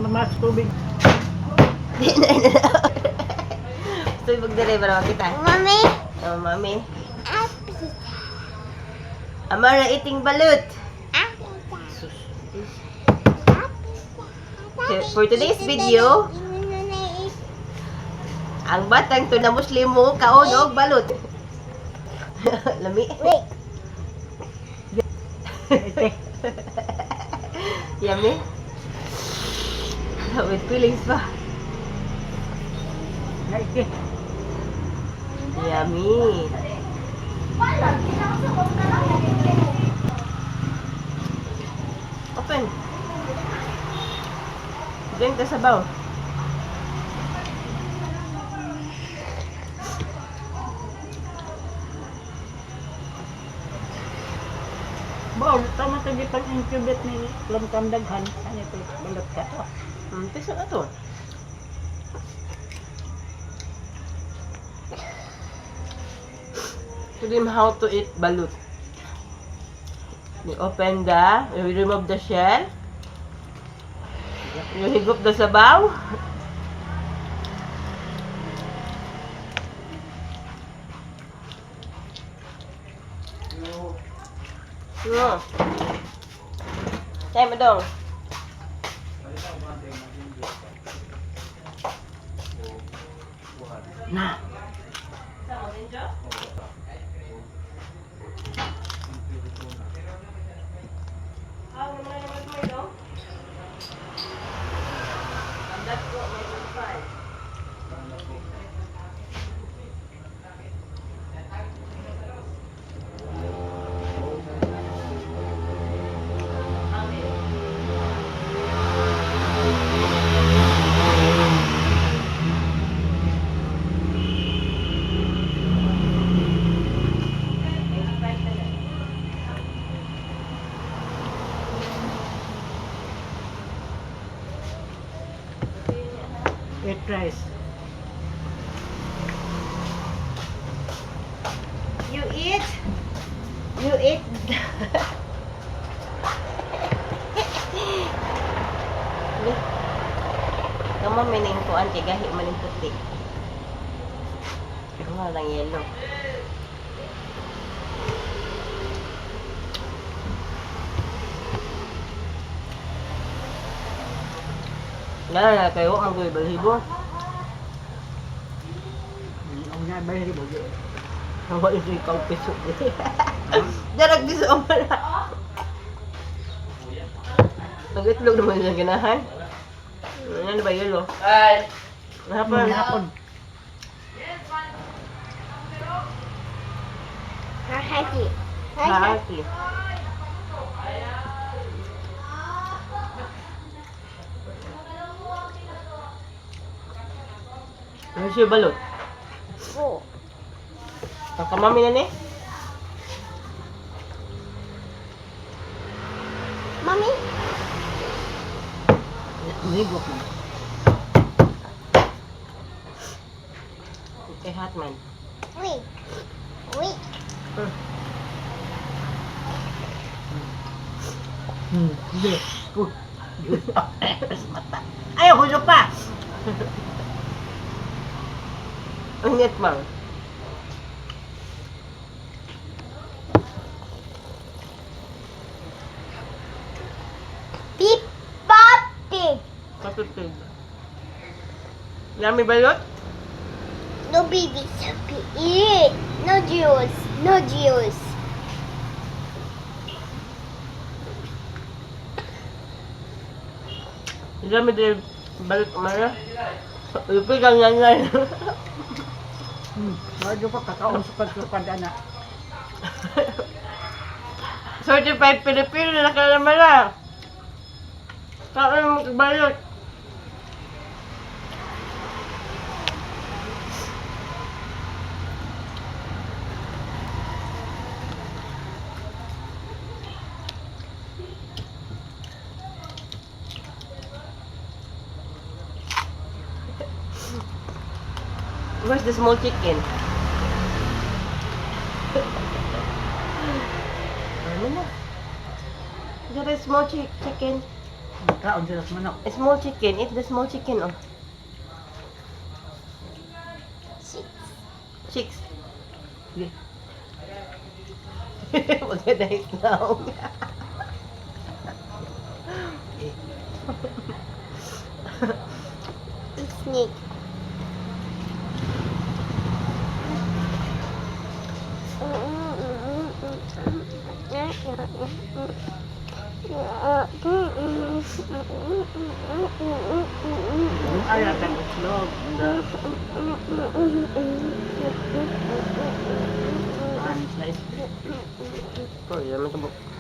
Ano mas tubig? Di na. Gusto yung mag-deliver ako kita. Mami. Oh, mami. Amara eating balut. For today's video, ang batang to na Muslim mo kaon og balut. Lami. Wait. Yummy. With feelings pa. Naike. Yummy. Open. Drink the sabaw. Baw, tama tagi pag incubate ni lamtam daghan. Ano ito? Balot ka to. Pisa na to. Show them how to eat balut. You open you remove the shell. You higup the sabaw. No. Tay mo dong. Na. Eat rice. You eat. You eat. Kamu mening kuan kay gahi man yung puti. Ano lang yellow. Nala kayo ang goy balhibo. Ang nga ba yung bogi? Ang wala yung ikaw piso. Darag di sa umala. Nag-itlog naman yung ginahan. Ano ba yelo? Ay! Hapon. Hapon. Haki. Haki. Ano siya balot? Oh. Kakamami na ni? Mami. Umigok na. Okay, hot man. Wait. Wait. Hindi. Ayaw, husok pa! Ang net man. Beep, bop, beep. Kapitid. Yummy balot? No baby, happy. Eat. No juice. No juice. Yummy din balot umara. Lupi kang nanay. Medyo pa kakaon-sukad-sukad anak. Certified Filipino na nakalamala. Saan mo kabalot? Where's the small chicken? Ano na? There is small chicken. Kaon sila sa manok. A small chicken. Eat the small chicken, oh. 6. 6. Sige. Maganda itlog. Snake. Yung alat ang itlog. Anis na itlog. Oh, yaman ito.